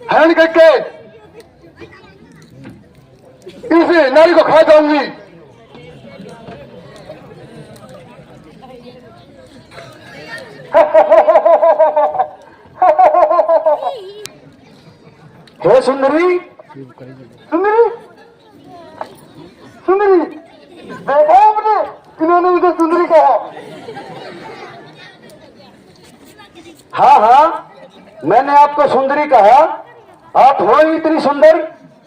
Hand करके इस नारी को खा जाऊंगी। हे सुंदरी, सुंदरी, सुंदरी, देखा आपने? इन्होंने मुझे सुंदरी कहा। हाँ हाँ, मैंने आपको सुंदरी कहा। आप हो ही इतनी सुंदर,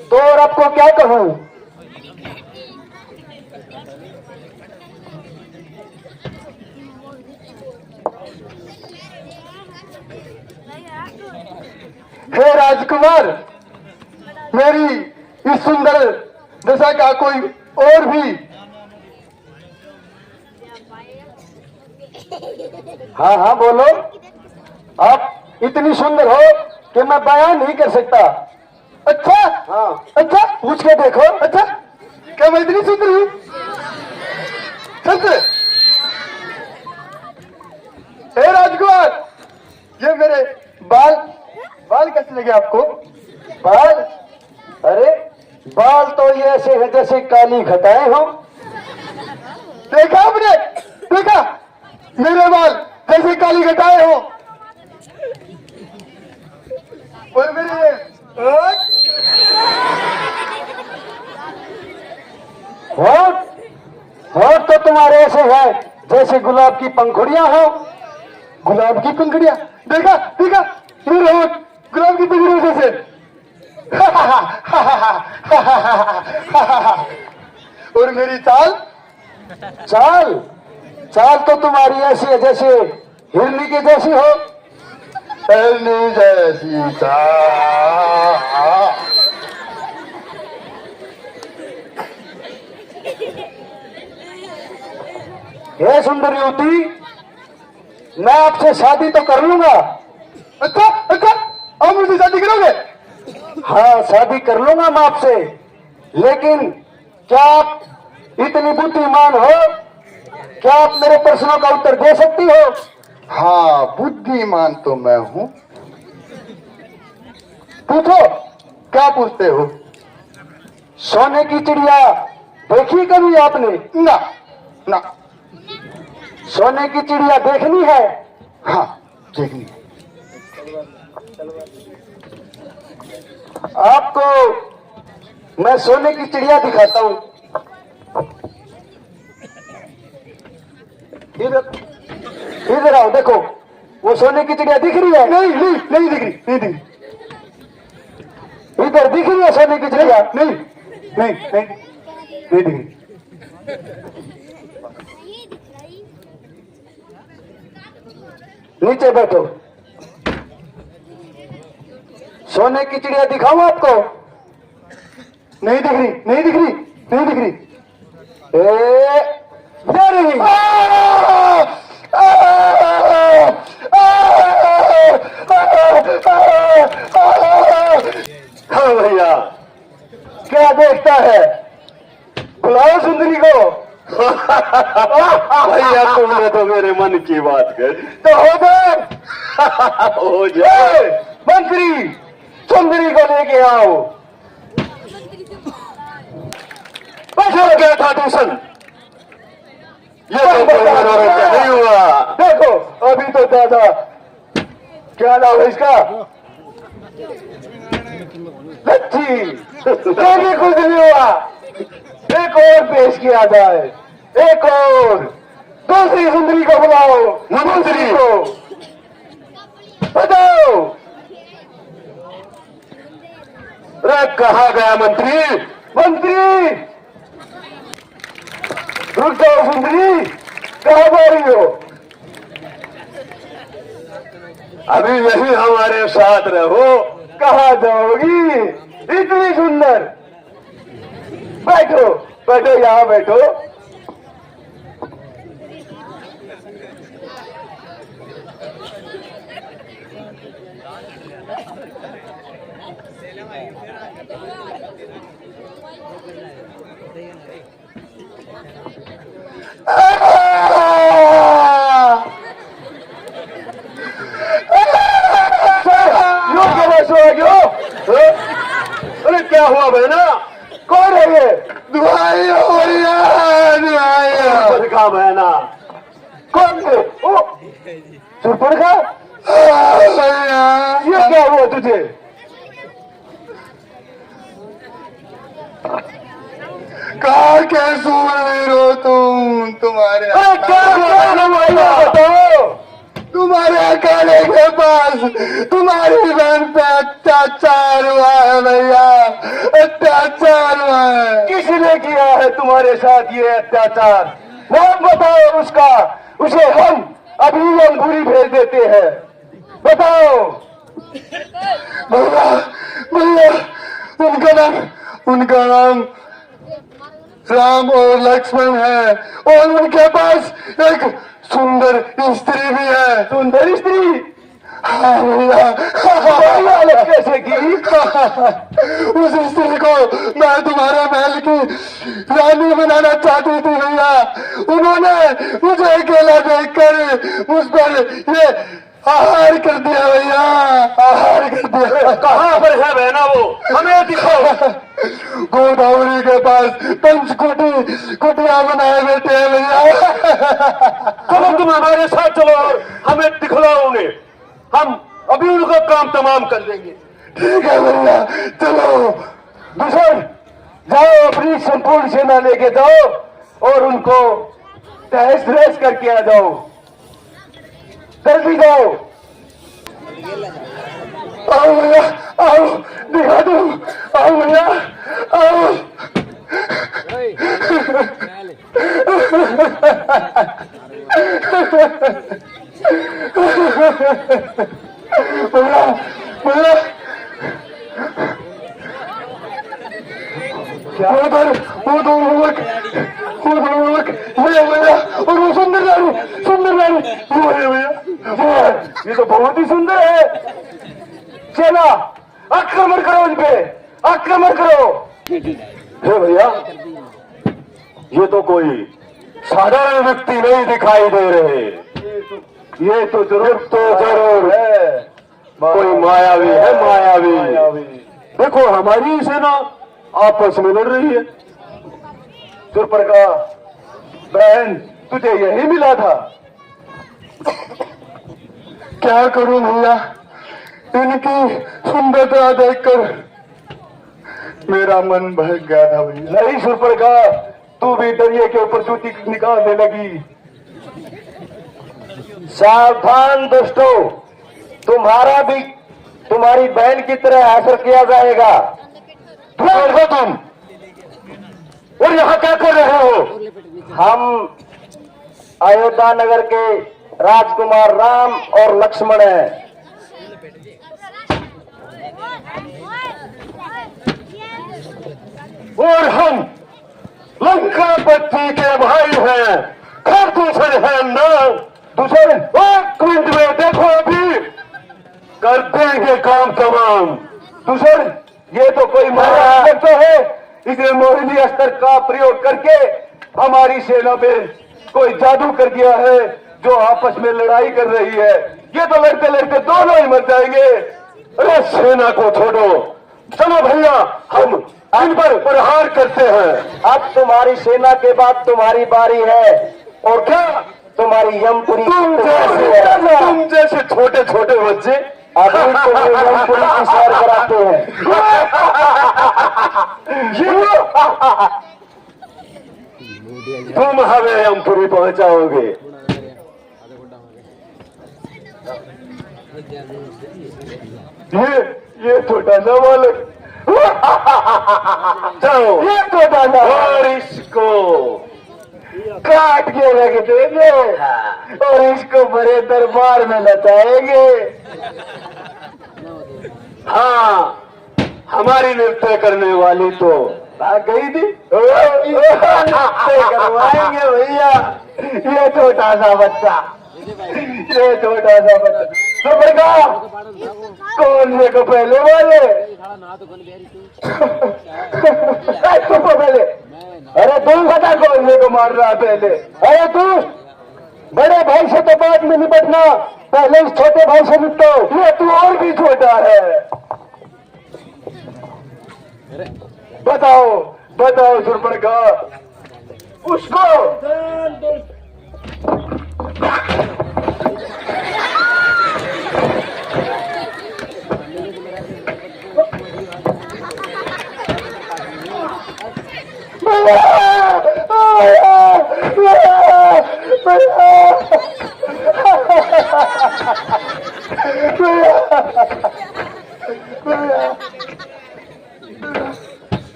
तो और आपको क्या कहूं? हे राजकुमार, मेरी इस सुंदर दशा का कोई और भी। हाँ हाँ बोलो। आप इतनी सुंदर हो कि मैं बयान नहीं कर सकता। अच्छा हाँ, अच्छा पूछ के देखो। अच्छा क्या मैं इतनी सुंदर हूँ? सच? हे राजकुमार, ये मेरे बाल बाल कैसे लगे आपको? बाल? अरे बाल तो ये ऐसे हैं जैसे काली घटाएं हो। देखा आपने? देखा मेरे बाल जैसे काली घटाएं हो। और मेरे होठ तो तुम्हारे ऐसे हैं जैसे गुलाब की पंखुड़ियां हो। गुलाब की पंखुड़ियां? देखा देखा मेरे होठ गुलाब की पंखुड़ियों जैसे। और मेरी चाल? चाल चाल तो तुम्हारी ऐसी है जैसे हिरनी की जैसी हो। हिरनी जैसी चाल। हे सुंदर युवती, मैं आपसे शादी तो कर लूंगा। अच्छा अच्छा, आप मुझसे शादी करोगे? हाँ शादी कर लूंगा मैं आपसे, लेकिन क्या आप इतनी बुद्धिमान हो? क्या आप मेरे प्रश्नों का उत्तर दे सकती हो? हाँ बुद्धिमान तो मैं हूँ। पूछो, क्या पूछते हो? सोने की चिड़िया देखी कभी आपने? ना ना। सोने की चिड़िया देखनी है? हाँ देखनी है। आपको मैं सोने की चिड़िया दिखाता हूँ। इधर आओ, देखो वो सोने की चिड़िया दिख रही है? नहीं नहीं नहीं दिख रही, नहीं दिख रही। इधर दिख रही है सोने की चिड़िया? नहीं नहीं नहीं नहीं दिख रही। नीचे बैठो। सोने की चिड़िया दिखाऊं आपको? नहीं दिख रही, नहीं दिख रही, नहीं दिख रही। जा रही। हाँ भैया, क्या देखता है? बुलाओ सुंदरी को। भैया तुमने तो मेरे मन की बात कर। तो हो गए। हो जाए। मंत्री सुंदरी को लेके आओ। हो गया था ट्यूशन। ये तो कोई मनोरंजन नहीं हुआ। देखो अभी तो दादा, क्या नाम है इसका? लच्छी। तो भी कुछ नहीं हुआ। एक और पेश किया जाए, एक और। दूसरी सुंदरी को बुलाओ। मंत्री को बताओ। अरे कहाँ गया मंत्री? मंत्री रुक जाओ। सुंदरी कहाँ जा रही हो? अभी यही हमारे साथ रहो। कहाँ जाओगी इतनी सुंदर? बैठो बैठो, यहाँ बैठो। क्या हुआ बहना? कौन है ये? दुआइया दुआइया बहना। कौन है? ओ सुपर का ये क्या हुआ तुझे? कहा क्या सूरवीर हो तुम? तुम्हारे बताओ। तुम्हारे अकेले के पास तुम्हारी बहन पे अत्याचार हुआ है भैया, अत्याचार हुआ है। किसने किया है तुम्हारे साथ ये अत्याचार? नाम बताओ उसका, उसे हम अभी अंगूरी भेज देते हैं। बताओ। भैया भैया उनका नाम राम और लक्ष्मण है और उनके पास एक सुंदर स्त्री भी है। सुंदर स्त्री? हाँ भैया। कैसे की? उस स्त्री को मैं तुम्हारे महल की रानी बनाना चाहती थी भैया। उन्होंने मुझे अकेला देखकर मुझ पर ये आहार कर दिया भैया, आहार कर दिया। कहाँ पर है बहना वो? हमें दिखाओ। गोदावरी के पास पंचकोटी कुटिया बनाए बैठे हैं भैया। चलो तुम हमारे साथ चलो और हमें दिखलाओ उन्हें। हम अभी उनका काम तमाम कर देंगे। ठीक है भैया, चलो। दूसर जाओ, अपनी संपूर्ण सेना लेके जाओ और उनको तहस नहस करके आ जाओ। जल्दी जाओ। आओ भैया, आओ, दिखा दो। आओ भैया, आओ। भैया भैया वो दो युवक भैया, और वो सुंदर नारी वो है भैया, वो है। ये तो बहुत ही सुंदर है। सेना आक्रमण करो, इन पे आक्रमण करो। हे भैया, ये तो कोई साधारण व्यक्ति नहीं दिखाई दे रहे। ये तो जरूर है कोई मायावी है, मायावी। देखो हमारी सेना आपस में लड़ रही है। सुरप्रका बहन, तुझे यही मिला था? क्या करूं भैया, इनकी सुंदरता देखकर मेरा मन बहक गया था भैया। नहीं सुरप्रका, तू भी दरिया के ऊपर जूती निकालने लगी। सावधान दोस्तों, तुम्हारा भी तुम्हारी बहन की तरह असर किया जाएगा। कौन हो तुम और यहाँ क्या कर रहे हो? हम अयोध्या नगर के राजकुमार राम और लक्ष्मण हैं। और हम लंकापति के भाई हैं। और दूसरे हैं ना, दूसरे एक मिनट में देखो, अभी कर देंगे काम तमाम। दूसरे ये तो कोई महाराज तो है, इसने मोहिनी अस्त्र का प्रयोग करके हमारी सेना पे कोई जादू कर दिया है, जो आपस में लड़ाई कर रही है। ये तो लड़ते लड़ते दोनों ही मर जाएंगे। अरे सेना को छोड़ो, चलो भैया हम इन पर प्रहार करते हैं। अब तुम्हारी सेना के बाद तुम्हारी बारी है। और क्या तुम्हारी यमपुरी? तुम जैसे छोटे छोटे बच्चे अभी तुम्हें यमपुरी की सैर कराते हैं। तुम हमें यमपुरी पहुंचाओगे। ये तो डाला बालक। जाओ, ये तो डाला, और इसको काट के रख देंगे और इसको बड़े दरबार में नचाएंगे। हाँ, हमारी नृत्य करने वाली तो भाग गई थी। नृत्य करवाएंगे भैया, ये छोटा सा बच्चा, ये छोटा सा बच्चा। तो बड़का कौन से को पहले वाले? तुम पहले। अरे तुम बता कौन से को मार रहा पहले? अरे तू बड़े भाई से तो बाद में निपटना, पहले इस छोटे भाई से निपटो। ये तू और भी छोटा है। बताओ बताओ सुरपणखा, उसको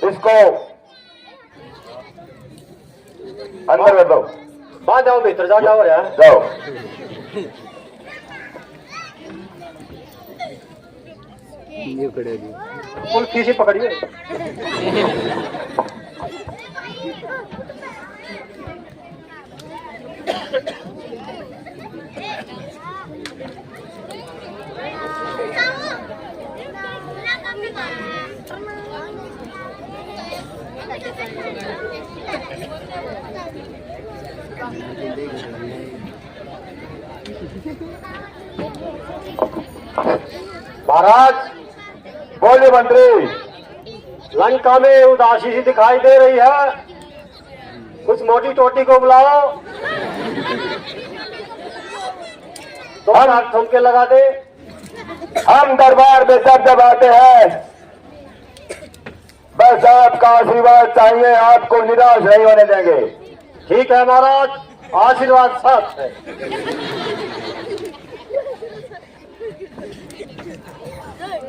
इसको अंदर कर दो। बाहर जाओ, भीतर जाओ, क्या हो रहा है? जाओ। पुलिस किसी पकड़िए। महाराज, बोलिए मंत्री। लंका में उदासी सी दिखाई दे रही है, कुछ मोटी टोटी को बुलाओ, दो हाथ ठुमके लगा दे। हम दरबार में जब आते हैं, बस आपका आशीर्वाद चाहिए, आपको निराश नहीं होने देंगे। ठीक है महाराज, आशीर्वाद साथ है।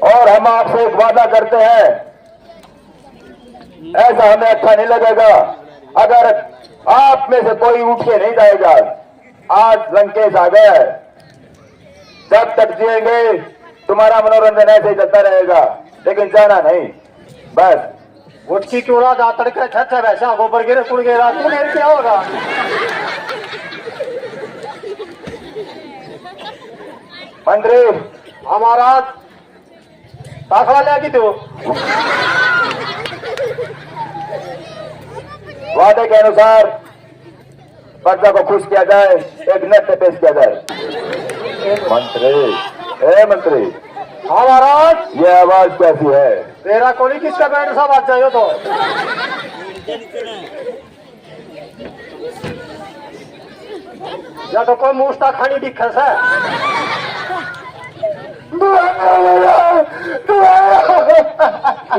और हम आपसे एक वादा करते हैं, ऐसा हमें अच्छा नहीं लगेगा अगर आप में से कोई उठ के नहीं जाएगा। आज लंकेश आ गए, जब तक जिएंगे तुम्हारा मनोरंजन ऐसे ही चलता रहेगा, लेकिन जाना नहीं। बस उठकी क्यों जा तड़के छत है, वैसा गोबर गिरे कुड़ गिरा तू नहीं, क्या होगा? मंत्री, हाँ महाराज, दाखला ले की तू। वादे के अनुसार प्रजा को खुश किया जाए, एक नृत्य पेश किया जाए। मंत्री, हाँ महाराज, ये आवाज कैसी है? तेरा कोई किसका बैंड सा बात चाहिए तो? या तो कोई मूस्ता खानी दिक्कत है।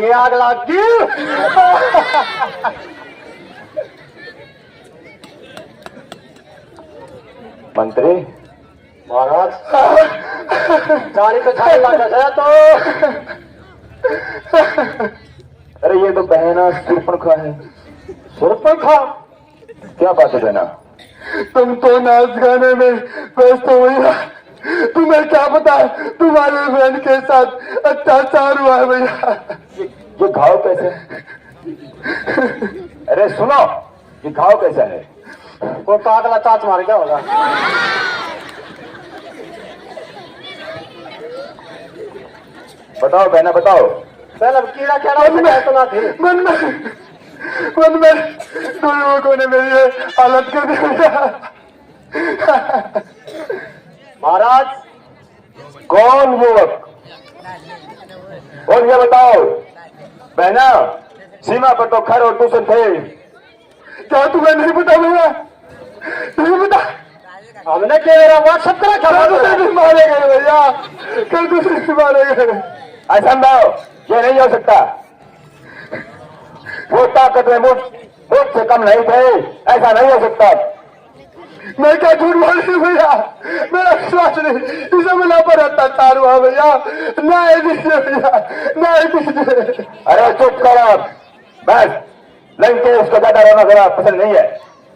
ये आग लाग गई। मंत्री, महाराज, जानी तो छाने लगा है तो। अरे ये तो बहना सुरपणखा है। सुरपणखा? क्या बात है बहना? तुम तो नाच गाने में व्यस्त हो भैया, तुम्हें क्या पता तुम्हारे बहन के साथ अत्याचार हुआ है भैया। ये घाव कैसे? अरे सुनो, ये घाव कैसा है? वो पागला चाच मार क्या होगा? बताओ बहना, बताओ। पहले कीड़ा क्या इतना थी मन में तुम लोगों ने मेरी हालत कर दिया। महाराज, कौन युवक? और ये बताओ बहना, सीमा पर तो खर और दूषण थे, क्या तुम्हें नहीं पता भैया? नहीं पता? हमने क्या व्हाट्सएप करा, क्या मारे गए भैया, कल दूसरे मारे गए। असंभव, ये नहीं हो सकता। वो ताकत में मुझसे कम नहीं थे, ऐसा नहीं हो सकता। मैं क्या झूठ बोल रही हूँ भैया, मेरा विश्वास नहीं, इसे मिला पर अत्याचार हुआ भैया। न्याय दीजिए भैया, न्याय दीजिए। अरे चुप कर आप, बस। लंकेश को ज्यादा रोना धोना पसंद नहीं है।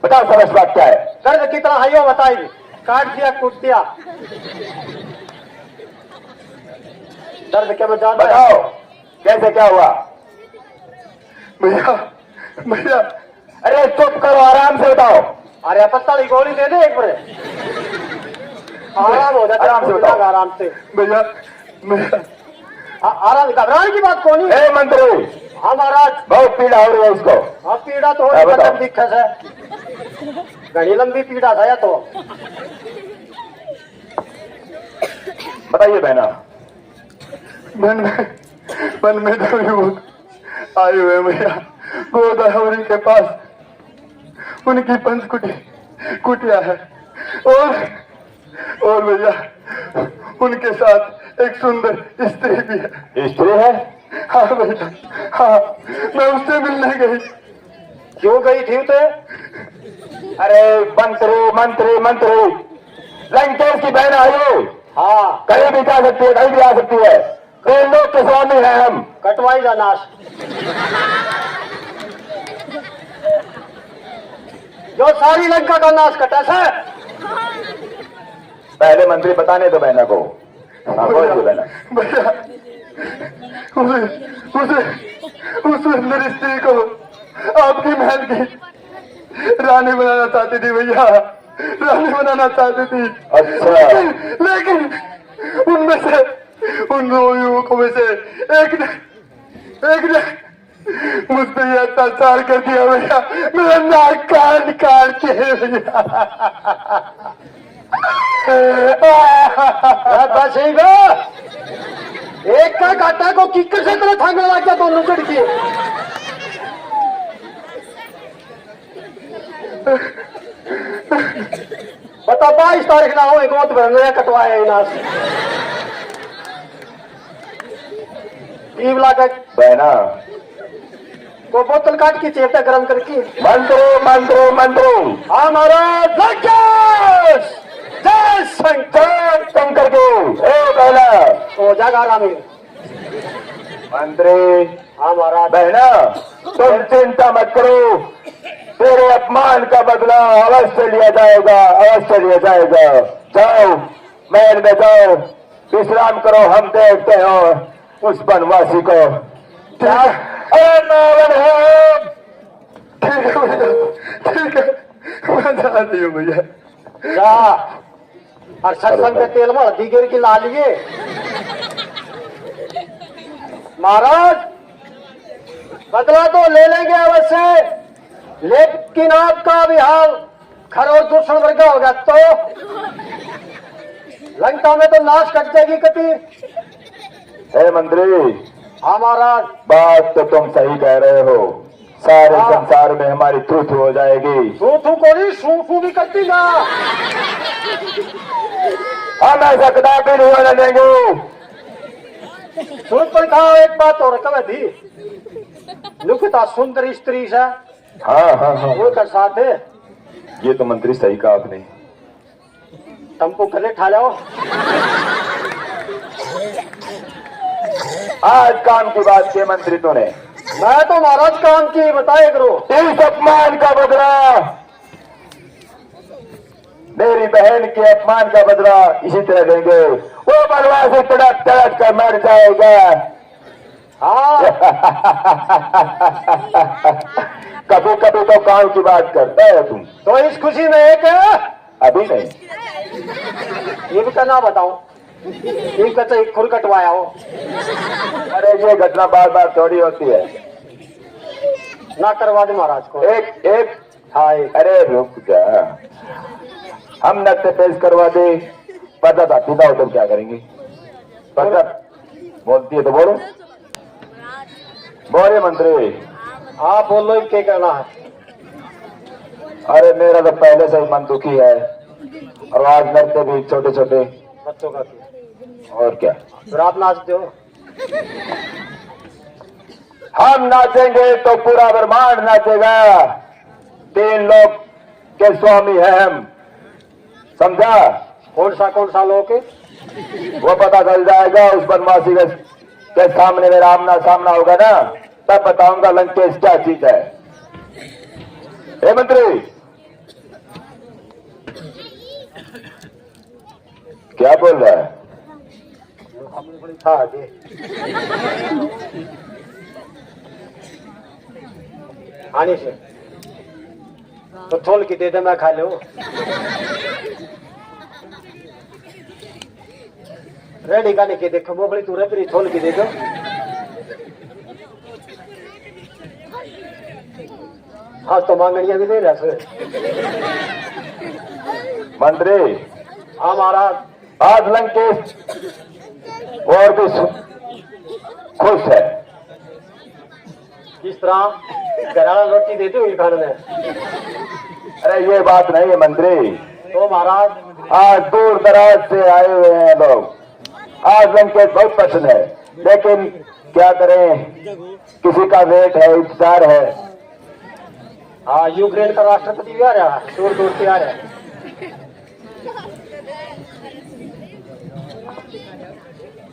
बताओ समझ बात क्या है? दर्द कितना है यो बताइए। काट दिया, कूट दिया, दर्द क्या बचा? बताओ कैसे क्या हुआ? भैया भैया, अरे चुप करो, आराम से बताओ। अरे पत्ता गोली दे दे एक बार, आराम हो जाता। आराम से बताओ। आराम से भैया, आराम, घबराने की बात कौन है? मंत्री, हाँ महाराज, बहुत पीड़ा हो रही है उसको। हाँ पीड़ा तो हो बताओ। रही है, दिक्कत है। घड़ी लंबी पीड़ा था या तो। बताइए बहना। मन में तो युवक आए हुए भैया गोदावरी के पास उनकी पंचकुटी कुटिया है और भैया उनके साथ एक सुंदर स्त्री भी है। स्त्री है? हाँ भैया, हाँ मैं उससे मिलने गई। क्यों गई थी उसे? अरे मंत्री मंत्री मंत्री, लंकेश की बहन आई हो। हाँ, कहीं भी जा सकती है, कहीं भी आ सकती है। 3 लोग के स्वामी हैं हम। कटवाई जा नाश। जो सारी लंका का नाश कटा से। पहले मंत्री बताने दो बहना को। हाँ, बोलिए बहना। भैया उस सुंदर स्त्री को आपकी महल की रानी बनाना चाहती थी भैया, रानी बनाना चाहती थी। अच्छा। लेकिन उनमें से उन 2 युवकों में से एक ने मुझ पे ये अत्याचार कर दिया भैया, मेरा नाक काट के भैया। बस ही गो। एक का काटा को किक्कर से तरह थांगने लग गया दोनों लड़की। बता 22 तारीख ना हो गोद भरने कटवाया इनास ईवला का बहना वो बोतल काट की चेता गर्म करके। मंत्री मंत्री मंत्री, हमारा लंकेश जय शंकर शंकर को ए बहना। हो जागा रामी। मंत्री हमारा बहना, तुम चिंता मत करो, तेरे अपमान का बदला अवश्य लिया जाएगा, अवश्य लिया जाएगा। जाओ महल में जाओ, विश्राम करो, हम देखते हैं उस बनवासी को। क्या? अरे नारायण है। ठीक है मैं जाती हूँ भैया। जा और सत्संग के तेल में हल्दी गिर की ला लिए। महाराज बदला तो ले लेंगे अवश्य, लेकिन आपका भी हाल खर और दूषण वर्ग होगा तो लंका में तो नाश कट जाएगी कति। हे मंत्री, हाँ महाराज। बात तो तुम सही कह रहे हो, सारे संसार में हमारी थू थू हो जाएगी। थू थू को नहीं सू फू भी करती ना। हम ऐसा कदापि नहीं होने देंगे। सुन पर कहा एक बात और कब थी लुकता सुंदर स्त्री से हाँ हाँ हाँ, वो कर साथ है। ये तो मंत्री सही कहा आपने। तुमको गले ठा जाओ। आज काम की बात की मंत्री तूने। मैं तो महाराज काम की बताए करो। इस अपमान का बदला, मेरी बहन के अपमान का बदला इसी तरह देंगे। वो बनवासी तड़प तड़प कर मर जाएगा। हाँ कभी कभी तो काम की बात करता है तुम। तो इस खुशी में एक अभी नहीं, ये भी करना बताऊं, एक का एक खुर कटवाया हो। अरे ये घटना बार बार थोड़ी होती है। ना करवा दे महाराज को। एक एक हाँ एक। अरे रुक जा, हम नक्शे पेश करवा दे, पता था सीधा उधर क्या करेंगे। पता बोलती है तो बोलो, बोले मंत्री। हाँ बोलो क्या करना है। अरे मेरा तो पहले से ही मन दुखी है, और आज लड़ते भी छोटे छोटे। बच्चों का किया। और क्या, फिर आप नाचते हो। हम नाचेंगे तो पूरा ब्रह्मांड नाचेगा। 3 लोग के स्वामी है हम, समझा? कौन सा लोग है? वो पता चल जाएगा उस बनवासी के सामने मेरा आमना सामना होगा ना, तब बताऊंगा लंकेश क्या चीज है। हे मंत्री, क्या बोल रहा है? हाँ जी। आने से तो छोल की दे दे, मैं खा लो। रेडी का नहीं देखो वो बड़ी तूरे फिर छोल की दे दो। हाँ तो मांगनिया भी दे रहा सर। मंत्री हाँ महाराज। आज लंकेश और भी खुश है। किस तरह घराना रोटी देते हुए खाने में? अरे ये बात नहीं है मंत्री, तो महाराज आज दूर दराज से आए हुए हैं लोग, आज लंकेश बहुत पसंद है, लेकिन क्या करें, किसी का वेट है, इंतजार है। हाँ यूक्रेन का राष्ट्रपति भी आ रहा है, दूर दूर से आ रहा है।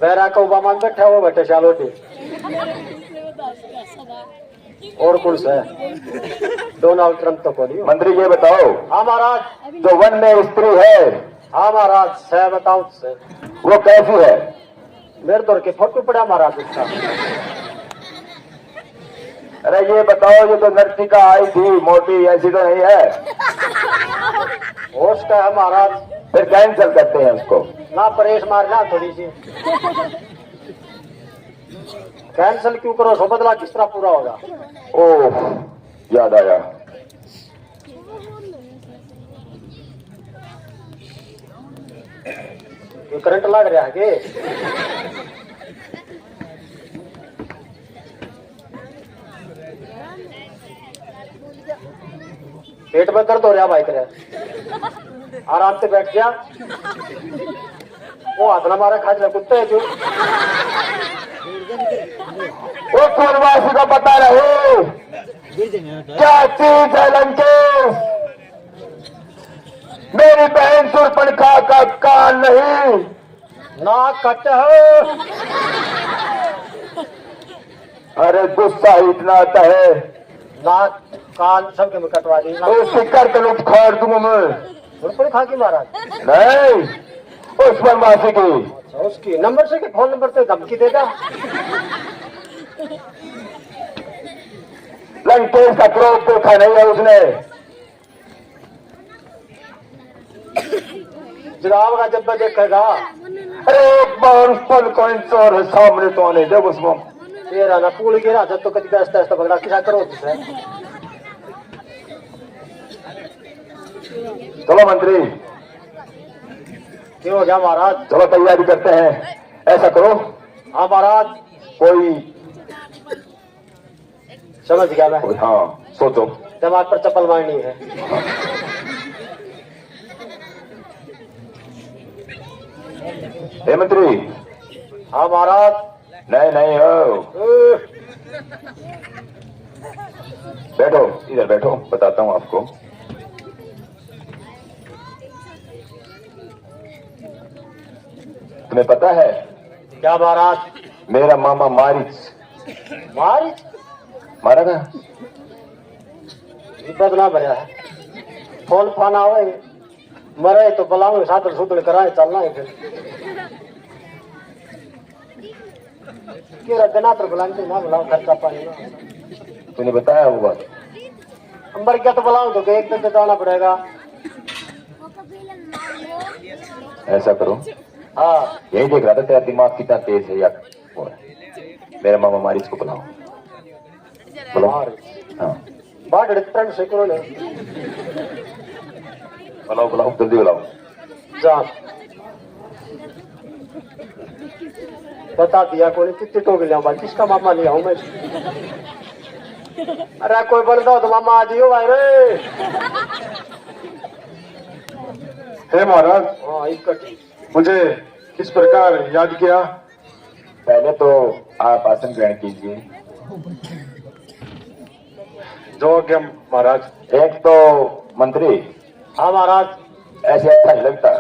बैराक ओबामा में बैठा हुआ बैठे शालोटी और कौन सा है? डोनाल्ड ट्रंप तो कोई। मंत्री ये बताओ, हाँ महाराज। जो वन में स्त्री है हाँ महाराज सह बताओ से वो कैसी है? मेरे दौर के फोटो पड़ा महाराज उसका। अरे ये बताओ, ये तो नर्तिका आई थी मोटी, ऐसी तो नहीं है? होश का है महाराज। फिर कैंसिल करते हैं उसको। ना परेश मारना थोड़ी सी। कैंसिल क्यों करो, सो बदला किस तरह पूरा होगा? ओह याद आया, करंट लग रहा है के? पेट में दर्द हो रहा भाई तेरे, आराम से बैठ जा। वो हाथ ना मारा खाज रहा कुत्ते है जो। वो पूर्वासी को बता रहे क्या चीज है लंकेश? मेरी बहन सुरपणखा का कान नहीं, नाक कट है। अरे गुस्सा ही इतना आता है, नाक कान सबके में कटवा दी। उसकी करके लुट खाड़ दूंगा मैं। सुरपण खा के महाराज? नहीं, उस बनवासी की। अच्छा, उसकी नंबर से के फोन नंबर से धमकी देगा? लंकेश का क्रोध देखा नहीं है उसने। जनाब का जब देखेगा। अरे एक बार उस पल को इंसान है सामने तो आने जब उसको तेरा ना पूल गिरा जब तो कभी दस्ता दस्ता पकड़ा किसा करो तुझे। चलो मंत्री, क्यों हो गया महाराज? चलो तैयारी करते हैं। ऐसा करो, हाँ महाराज। कोई समझ गया मैं। हाँ सोचो। दिमाग पर चप्पल मारनी है। हे मंत्री। हाँ महाराज। नहीं नहीं हो, बैठो इधर बैठो, बताता हूँ आपको। तुम्हें पता है क्या महाराज? मेरा मामा मारिच मारिच मारा था। बदला भरा है। फोन फाना हुए मरे तो बुलाओ, सादर सुदड़ कराए चलना है। फिर क्यों रखना पर बुलाते ना बुलाओ, खर्चा पानी ना। तूने बताया वो बात? अंबर क्या तो बुलाओ तो एक दिन जाना पड़ेगा। ऐसा करो, हाँ यही देख रहा था तेरा दिमाग कितना तेज है या वो है। मेरा मामा मारिच को बुलाओ। बुलाओ। हाँ बाढ़ फ्रेंड से करो ले। बुलाओ बुलाओ, जल्दी बुलाओ। जा बता दिया कोई कितने टोक लिया भाई, किसका मामा लिया हूँ मैं? अरे कोई बोल दो तो मामा आ जियो भाई रे। हे महाराज, हाँ इकट्ठी मुझे किस प्रकार याद किया? पहले तो आप आसन ग्रहण कीजिए। जो आज्ञा महाराज। एक तो मंत्री, हाँ महाराज। ऐसे अच्छा नहीं लगता,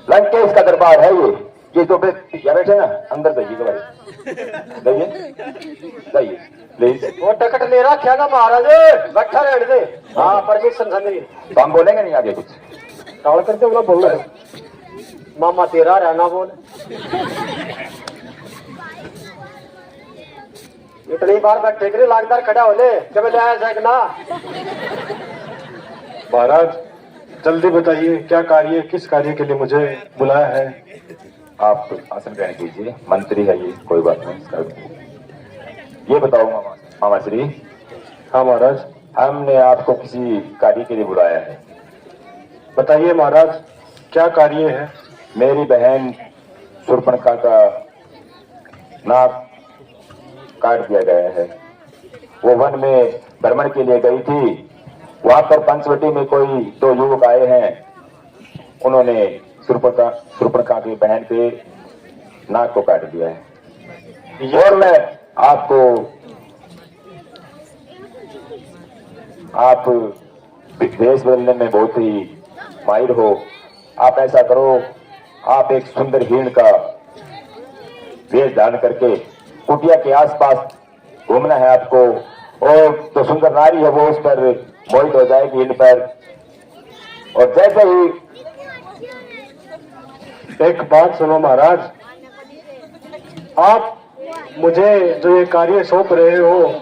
लंकेश का दरबार है ये तो क्या बैठे ना, अंदर जाइए भाई, जाइए जाइए प्लीज। वो टिकट ले रहा क्या ना महाराज, बैठा रहने दे। हाँ परमिशन समझी तो हम बोलेंगे नहीं आगे कुछ? टाल करते बोला बोल मामा तेरा रहना बोल। इतनी बार बैठे करे लागदार खड़ा होले जब ले आया ना। महाराज जल्दी बताइए, क्या कार्य, किस कार्य के लिए मुझे बुलाया है? आप आसन ग्रहण कीजिए, मंत्री है ये, कोई बात नहीं। ये बताओ मामा श्री, हाँ महाराज। हमने आपको किसी कार्य के लिए बुलाया है। बताइए महाराज, क्या कार्य है? मेरी बहन शूर्पणखा का नाक काट दिया गया है। वो वन में भ्रमण के लिए गई थी। वहां पर पंचवटी में कोई 2 युवक आए हैं। उन्होंने शूर्पणखा की बहन के नाक को काट दिया है। और मैं आपको, आप वेश बदलने में बहुत ही माहिर हो। आप ऐसा करो, आप एक सुंदर हिरण का वेश धारण करके कुटिया के आसपास घूमना है आपको, और तो सुंदर नारी है वो उस पर मोहित हो जाएगी इन पर। और जैसे ही, एक बात सुनो महाराज, आप मुझे जो ये कार्य सौंप रहे हो,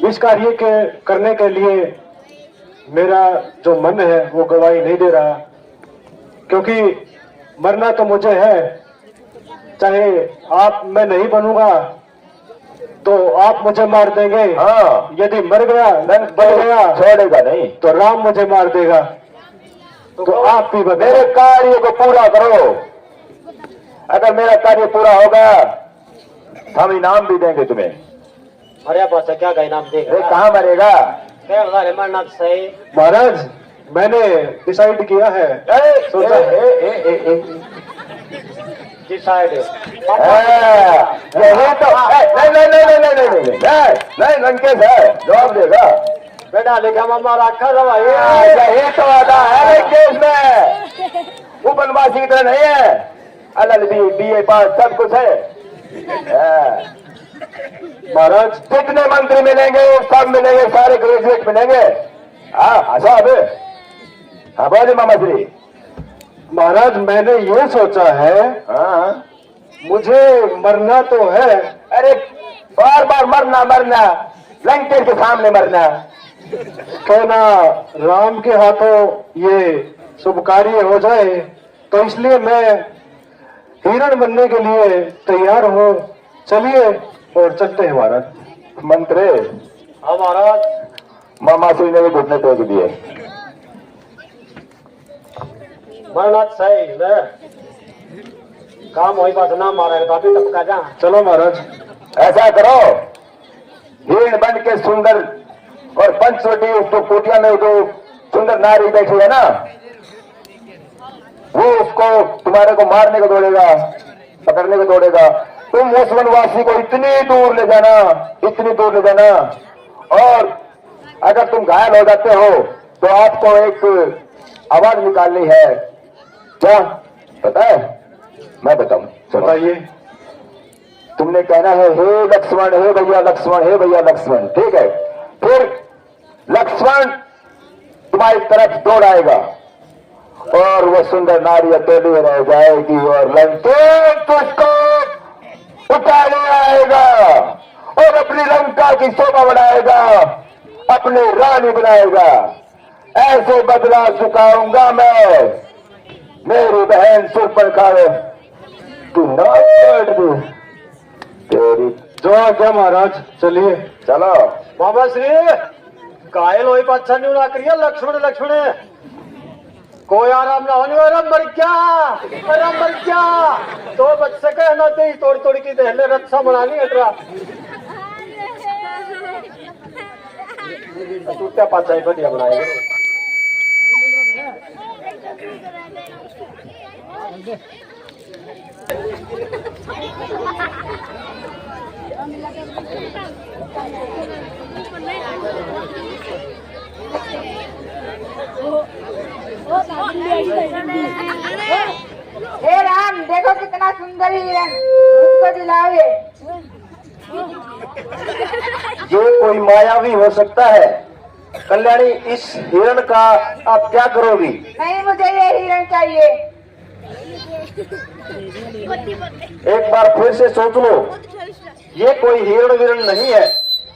इस कार्य के करने के लिए मेरा जो मन है वो गवाही नहीं दे रहा, क्योंकि मरना तो मुझे है। चाहे मैं नहीं बनूंगा तो आप मुझे मार देंगे। हाँ, यदि मर गया, बच गया, छोड़ेगा नहीं तो राम मुझे मार देगा। तो आप भी मेरे कार्य को पूरा करो। अगर मेरा कार्य पूरा होगा हम इनाम भी देंगे तुम्हें। अरे पाचा क्या का इनाम देगा? अरे कहाँ मरेगा? मरना सही। महाराज, मैंने डिसाइड किया है। सोचा डिसाइड यही तो नहीं लंकेश है, जवाब देगा बेटा। लिखा मामा रखा था भाई। यही तो आता है लंकेश में। वो बनवासी की तरह नहीं है, LLB BA पास सब कुछ है। महाराज, कितने मंत्री मिलेंगे? सब मिलेंगे, सारे ग्रेजुएट मिलेंगे। हाँ साहब, हाँ बोले मामा श्री। महाराज, मैंने ये सोचा है, हाँ, मुझे मरना तो है। अरे बार बार मरना, लंकेश के सामने मरना। तो ना राम के हाथों ये शुभ कार्य हो जाए, तो इसलिए मैं हिरण बनने के लिए तैयार हूँ। चलिए और चलते हैं महाराज। मंत्री, हाँ महाराज। मामा श्री ने भी घुटने टेक दिए। मरना सही है। काम वही बात ना मारा काफी टपका जा। चलो महाराज। ऐसा करो, हिरण बन के सुंदर और पंचवटी उसको कुटिया में जो सुंदर नारी बैठी है ना, वो उसको तुम्हारे को मारने को दौड़ेगा, पकड़ने को दौड़ेगा। तुम उस वनवासी को इतनी दूर ले जाना, और अगर तुम घायल हो जाते हो तो आपको एक आवाज निकालनी है। क्या पता है? मैं बताऊं, बताइए। तुमने कहना है हे लक्ष्मण, हे भैया लक्ष्मण, हे भैया लक्ष्मण, ठीक है? फिर लक्ष्मण तुम्हारी तरफ दौड़ आएगा और वो सुंदर नारी अकेली रह जाएगी, और लंकेश तुझको उठा ले आएगा और अपनी लंका की शोभा बढ़ाएगा, अपनी रानी बनाएगा। ऐसे बदला चुकाऊंगा मैं। मेरी बहन शूर्पणखा, तू नाक काट दे तेरी। जो आज्ञा महाराज, चलिए। चलो बाबा श्री घायल हो पाछा नहीं उड़ा करिए। लक्ष्मण कोई आराम ना होने। मर क्या तो बच सके ना, ते तोड़ की दहले रक्षा बनानी हटरा टूटा पाचा ही बढ़िया बनाएगा। हे राम, देखो कितना सुंदर हिरण मुझको दिलावे। ये कोई मायावी हो सकता है। कल्याणी, इस हिरण का आप क्या करोगी? नहीं, मुझे ये हिरण चाहिए। एक बार फिर से सोच लो। ये कोई हिरण विरण नहीं है,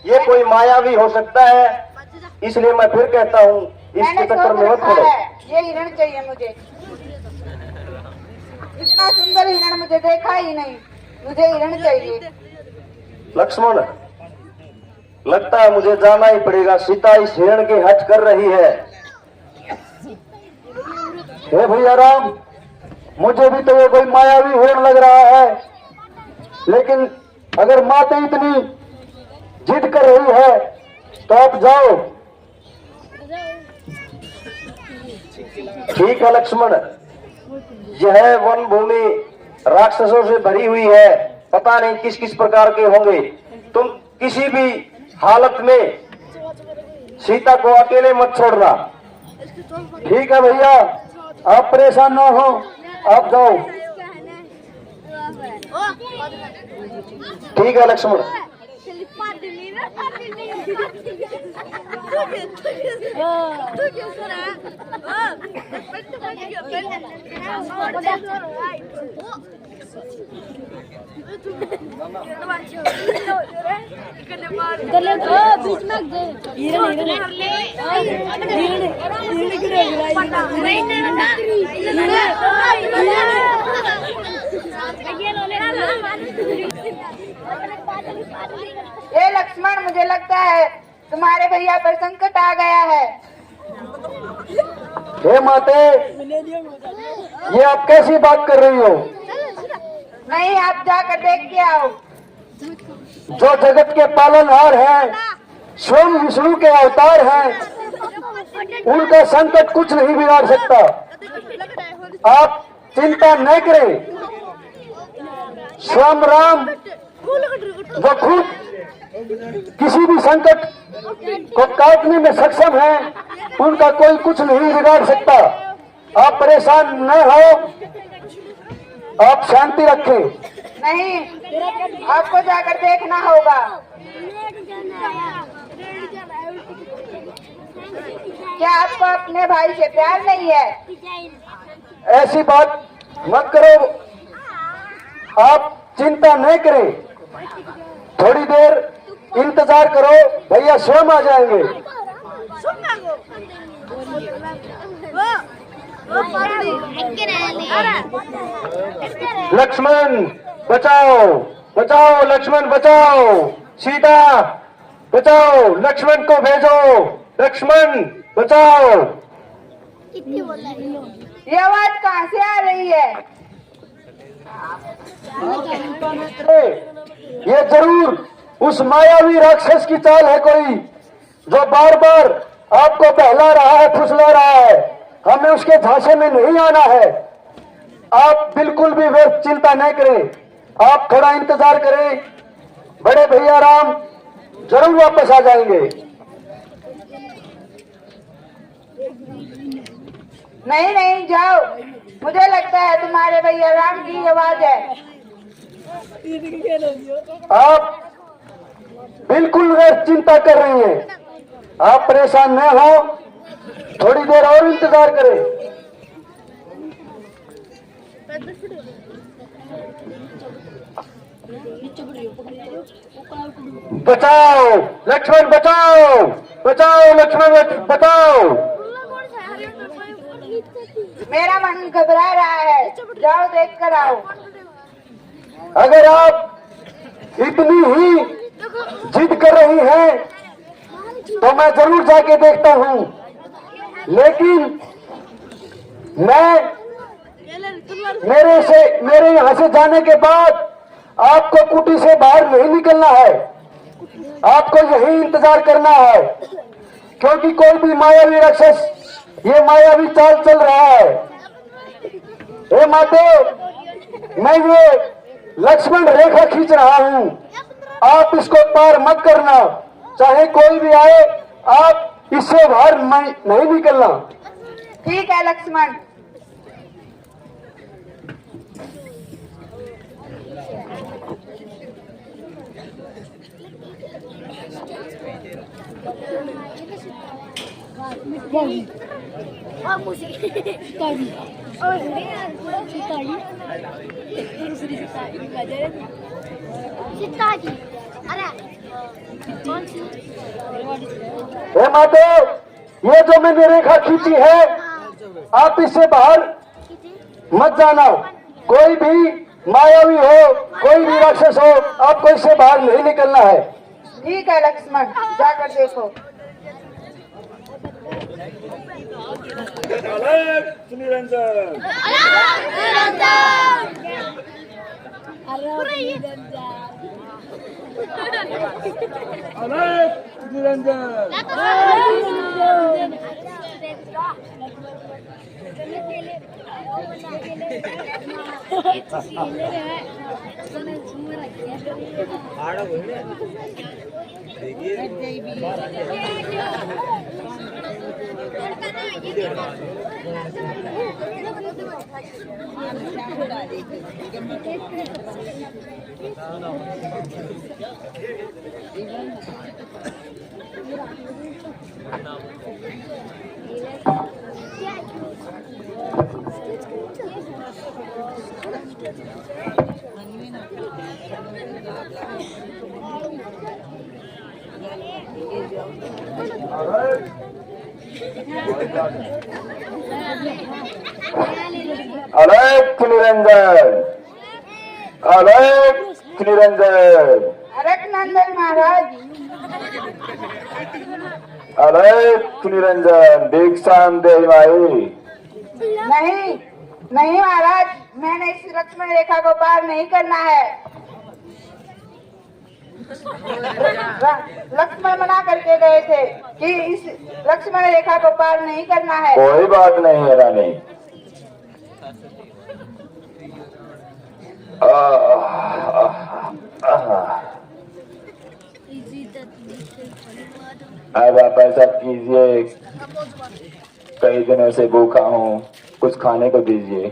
ये कोई मायावी हो सकता है। इसलिए मैं फिर कहता हूँ, इसके चक्कर में मत पड़ो। ये हिरण चाहिए मुझे। इतना सुंदर हिरण मुझे देखा ही नहीं, मुझे हिरण चाहिए। लक्ष्मण, लगता है मुझे जाना ही पड़ेगा। सीता इस हिरण की हट कर रही है। हे भैया राम, मुझे भी तो ये कोई मायावी हिरण लग रहा है, लेकिन अगर माता इतनी जिद कर रही है तो आप जाओ। ठीक है लक्ष्मण, यह वन भूमि राक्षसों से भरी हुई है, पता नहीं किस किस प्रकार के होंगे। तुम किसी भी हालत में सीता को अकेले मत छोड़ना। ठीक है भैया, आप परेशान ना हो, आप जाओ। ठीक है लक्ष्मण। बीच में ये लक्ष्मण, मुझे लगता है तुम्हारे भैया पर संकट आ गया है। हे माते, ये आप कैसी बात कर रही हो? नहीं, आप जाकर देख के आओ। जो जगत के पालनहार हैं, स्वयं विष्णु के अवतार हैं, उनका संकट कुछ नहीं बिगाड़ सकता। आप चिंता न करें, स्वयं राम वो खुद किसी भी संकट को काटने में सक्षम है, उनका कोई कुछ नहीं बिगाड़ सकता। आप परेशान न हो, आप शांति रखें। नहीं, आपको जाकर देखना होगा। क्या आपको अपने भाई से प्यार नहीं है? ऐसी बात मत करो, आप चिंता न करें, थोड़ी देर इंतजार करो, भैया स्वयं आ जाएंगे। लक्ष्मण बचाओ, बचाओ लक्ष्मण बचाओ, सीता बचाओ, लक्ष्मण को भेजो, लक्ष्मण बचाओ। ये आवाज कहाँ से आ रही है? ये जरूर उस मायावी राक्षस की चाल है कोई, जो बार बार आपको बहला रहा है, फुसला रहा है। हमें उसके झांसे में नहीं आना है। आप बिल्कुल भी व्यर्थ चिंता न करें, आप थोड़ा इंतजार करें, बड़े भैया राम जरूर वापस आ जाएंगे। नहीं नहीं, जाओ, मुझे लगता है तुम्हारे भैया राम की आवाज है। आप बिल्कुल व्यर्थ चिंता कर रही हैं, आप परेशान न हो, थोड़ी देर और इंतजार करें। बचाओ लक्ष्मण बचाओ, बचाओ लक्ष्मण बचाओ। मेरा मन घबरा रहा है, जाओ देख कर आओ। अगर आप इतनी ही जिद कर रही हैं तो मैं जरूर जाके देखता हूं, लेकिन मेरे यहां से जाने के बाद आपको कुटी से बाहर नहीं निकलना है, आपको यही इंतजार करना है, क्योंकि कोई भी मायावी राक्षस ये मायावी चाल चल रहा है। हे माते, मैं ये लक्ष्मण रेखा खींच रहा हूं, आप इसको पार मत करना, चाहे कोई भी आए, आप इससे बाहर नहीं निकलना। ठीक है लक्ष्मण। हे माते, ये जो मैंने रेखा खींची है, आप इससे बाहर मत जाना। कोई भी मायावी हो, कोई भी राक्षस हो, आपको इससे बाहर नहीं निकलना है। ठीक है लक्ष्मण, जाकर देखो। अलेख निरंजन, अलेख निरंजन, अरक नंदन महाराज, अलेख निरंजन, दीक्षाम दे माई। नहीं नहीं महाराज, मैंने इस लक्ष्मण रेखा को पार नहीं करना है। लक्ष्मण मना करके गए थे कि इस लक्ष्मण रेखा को पार नहीं करना है। कोई बात नहीं है रानी। अब आप ऐसा कीजिए, कई दिनों से भूखा हूँ, कुछ खाने को दीजिए।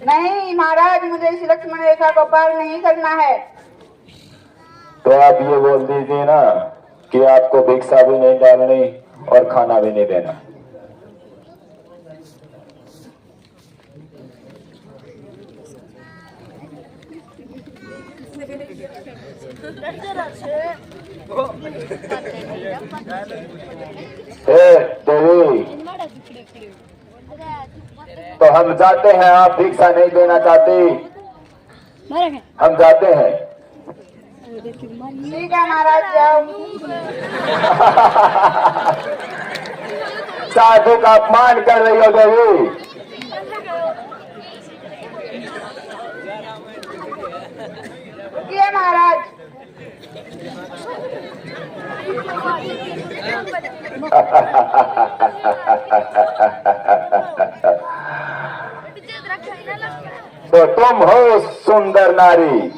नहीं महाराज, मुझे इस लक्ष्मण रेखा को पार नहीं करना है। तो आप ये बोल दीजिए ना कि आपको भिक्षा भी नहीं डालनी और खाना भी नहीं देना। देवी, तो हम जाते हैं, आप भिक्षा नहीं देना चाहती, हम जाते हैं। ठीक है महाराज, जाओ। साधु का अपमान कर रही हो देवी। ये महाराज, तो तुम हो सुंदर नारी।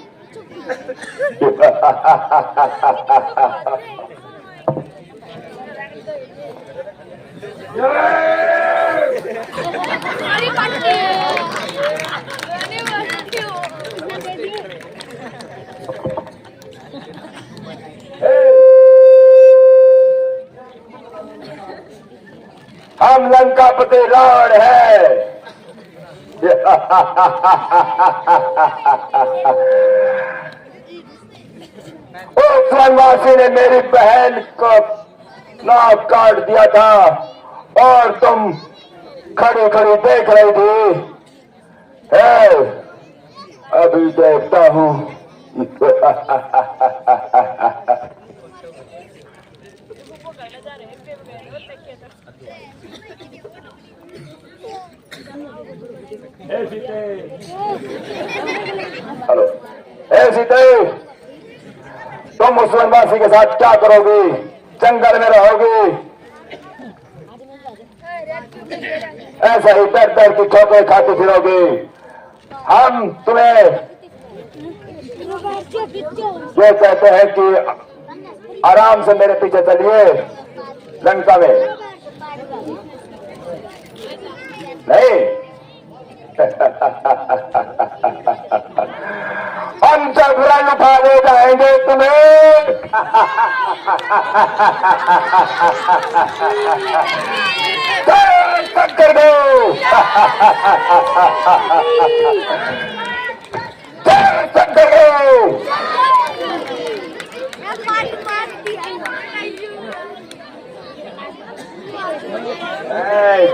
हम लंकापति रावण है। उस वनवासी ने मेरी बहन को नाक काट दिया था और तुम खड़ी खड़ी देख रही थी। अभी देखता हूँ। हेलो, सीते, तुम उस वनवासी के साथ क्या करोगी? जंगल में रहोगी, ऐसा ही डर डर की ठोकरें खाती फिरोगी। हम तुम्हें ये कहते हैं कि आराम से मेरे पीछे चलिए लंका में। नहीं, हम जब रन उठा ले जाएंगे तुम्हें। कर दो। कर दो।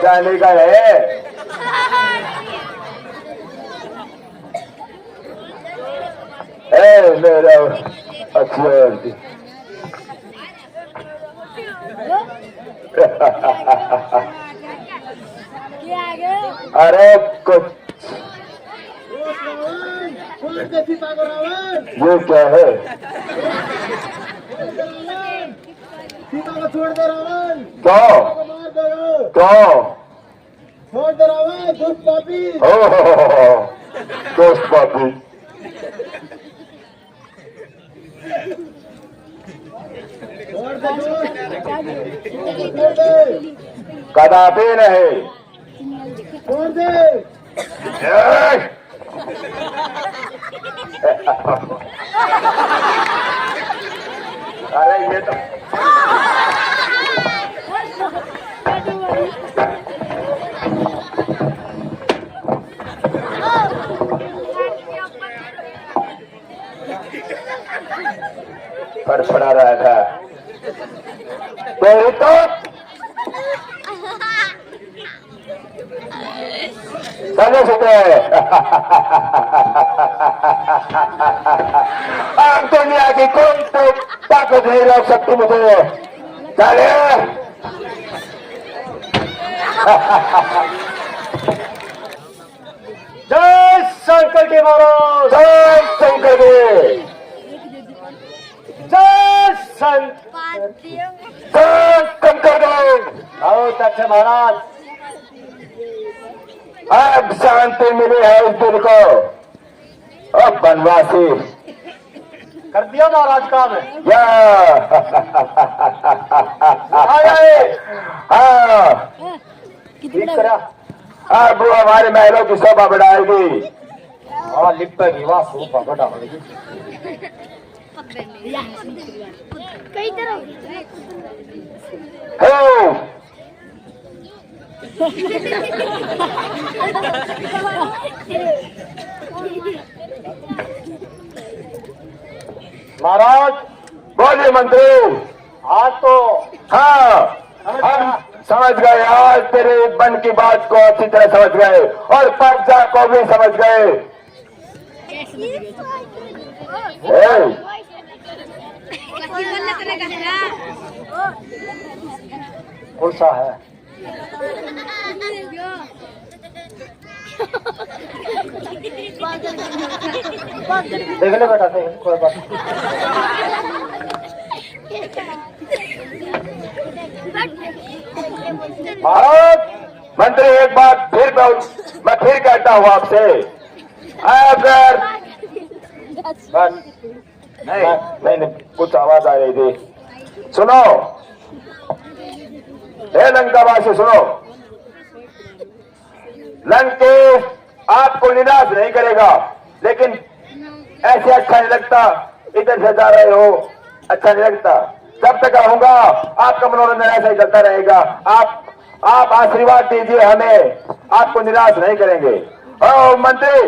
जाने का है। मेरा अच्छी औरत। क्या आ गए? अरे कुछ ये क्या है? छोड़ दे रावण, क्यों मार दो, क्यों? छोड़ दे रावण, दुष्ट पापी। ओ दोस्त पापी। छोड़ दे, कदापि नहीं। छोड़ दे। ए! अरे ये तो फड़फड़ा रहा था। तो चले सुते आम दुनिया की कौन तो ताकत नहीं रोक सकती मुझे। चले जय शंकर के महाराज, जय शंकर के, जय शंकर, जय शंकर के। बहुत अच्छे महाराज। अब शांति मिली है इस दिल को। अब बनवासी कर दिया महाराज काम है। या हाँ, ठीक करा। अब वो हमारे महलों की शोभा बढ़ाएगी। हाँ लिपेगी, वाह शोभा बढ़ाएगी। कई तरह हो महाराज बोलिए मंत्री। आज तो हाँ, हम समझ गए। आज तेरे मन की बात को अच्छी तरह समझ गए और पर्चा को भी समझ गए। ए, कौन सा है? देख ले बेटा, देख ले, कोई बात नहीं। महाराज मंत्री एक बात फिर मैं फिर कहता हूँ आपसे, अगर बस नहीं कुछ आवाज आ रही थी। सुनो हे लंकावासी, सुनो। लंकेश आपको निराश नहीं करेगा, लेकिन ऐसे अच्छा नहीं लगता। इधर से जा रहे हो, अच्छा नहीं लगता। जब तक रहूंगा आपका मनोरंजन ऐसा ही चलता रहेगा। आप आशीर्वाद दीजिए हमें, आपको निराश नहीं करेंगे। ओ मंत्री,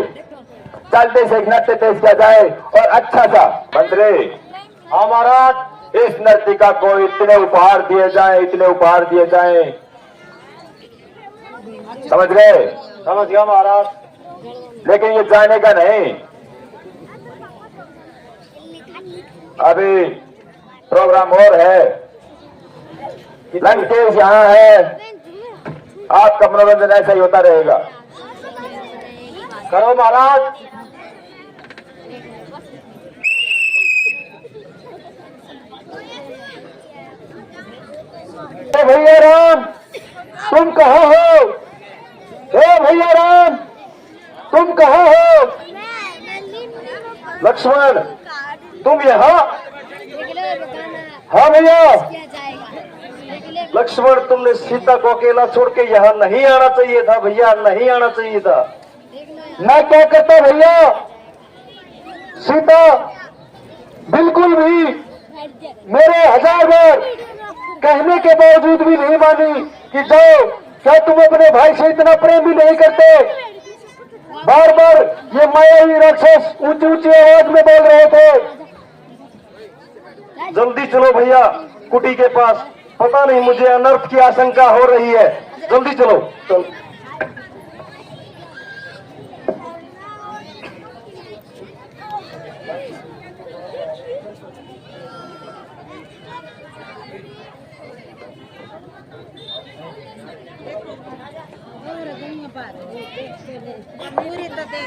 जल्दी से एक नृत्य पेश किया जाए और अच्छा सा। मंत्री, हाँ महाराज, इस नर्तिका को इतने उपहार दिए जाए, इतने उपहार दिए जाए। समझ गए? समझ गया महाराज। लेकिन ये जाने का नहीं, अभी प्रोग्राम और है। लंकेश यहाँ है, आपका मनोरंजन ऐसा ही होता रहेगा। करो महाराज। भैया राम, तुम कहाँ हो? हे भैया राम, तुम कहाँ हो? लक्ष्मण, तुम यहाँ? हाँ भैया। लक्ष्मण, तुमने सीता को अकेला छोड़ के यहाँ नहीं आना चाहिए था भैया, नहीं आना चाहिए था। मैं क्या करता भैया? सीता बिल्कुल भी मेरे 1000 बार कहने के बावजूद भी नहीं मानी कि जाओ। क्या तुम अपने भाई से इतना प्रेम भी नहीं करते? बार बार ये मायावी राक्षस ऊंची ऊंची आवाज में बोल रहे थे। जल्दी चलो भैया कुटी के पास, पता नहीं मुझे अनर्थ की आशंका हो रही है। जल्दी चलो। चल।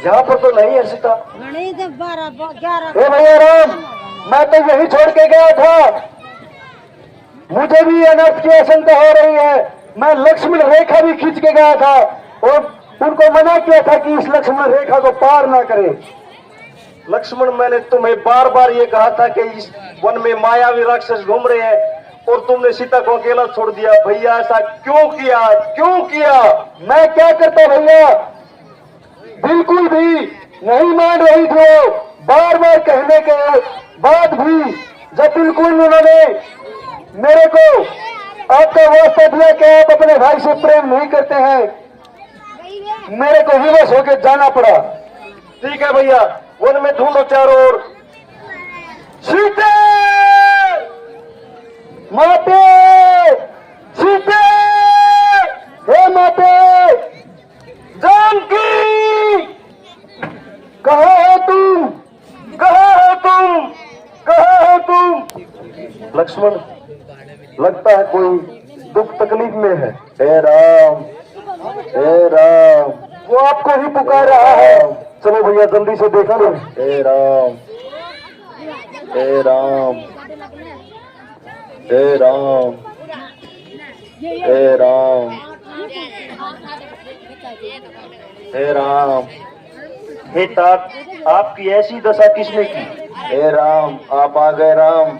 यहाँ पर तो नहीं है सीता। गणित 12 11 हे भैया राम, मैं तो यही छोड़ के गया था। मुझे भी अनर्थ की आशंका हो रही है। मैं लक्ष्मण रेखा भी खींच के गया था और उनको मना किया था कि इस लक्ष्मण रेखा को पार ना करे। लक्ष्मण, मैंने तुम्हें बार बार ये कहा था कि इस वन में मायावी राक्षस घूम रहे हैं और तुमने सीता को अकेला छोड़ दिया। भैया ऐसा क्यों किया, क्यों किया? मैं क्या करता भैया, बिल्कुल भी नहीं मान रही थी वो। बार बार कहने के बाद भी जब बिल्कुल उन्होंने मेरे को आपका वास्ता दिया कि आप अपने भाई से प्रेम नहीं करते हैं, मेरे को विवश होकर जाना पड़ा। ठीक है भैया, वन में ढूंढो चारों ओर। सीते, माते, सीते, हे माते, जानकी, कहाँ हो तुम, कहाँ हो तुम, कहाँ हो तुम? लक्ष्मण, लगता है कोई दुख तकलीफ में है। हे राम, हे राम, वो आपको ही पुकार रहा है। चलो भैया जल्दी से देखा दो। हे राम, हे राम, हे राम, हे राम, हे राम, हे तात, आपकी ऐसी दशा किसने की? हे राम, आप आ गए राम।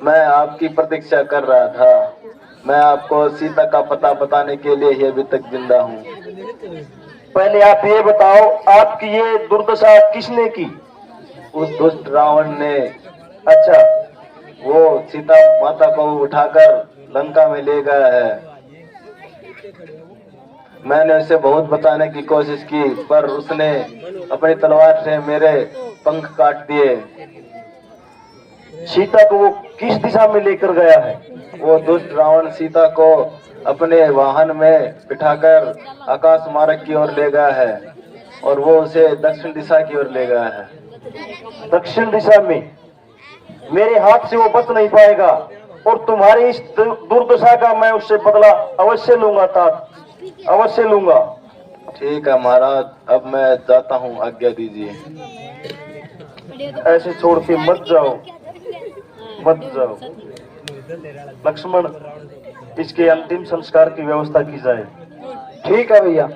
मैं आपकी प्रतीक्षा कर रहा था। मैं आपको सीता का पता बताने के लिए ही अभी तक जिंदा हूँ। पहले आप ये बताओ, आपकी ये दुर्दशा किसने की? उस दुष्ट रावण ने। अच्छा, वो सीता माता को उठाकर लंका में ले गया है। मैंने उसे बहुत बचाने की कोशिश की पर उसने अपनी तलवार से मेरे पंख काट दिए। सीता को वो किस दिशा में लेकर गया है? वो दुष्ट रावण सीता को अपने वाहन में बिठाकर आकाश मार्ग की ओर ले गया है और वो उसे दक्षिण दिशा की ओर ले गया है। दक्षिण दिशा में? मेरे हाथ से वो बच नहीं पाएगा और तुम्हारी इस दुर्दशा का मैं उससे बदला अवश्य लूंगा तात, अवश्य लूंगा। ठीक है महाराज, अब मैं जाता हूँ, आज्ञा दीजिए। ऐसे छोड़ के मत जाओ, मत जाओ। लक्ष्मण, इसके अंतिम संस्कार की व्यवस्था की जाए। ठीक है भैया।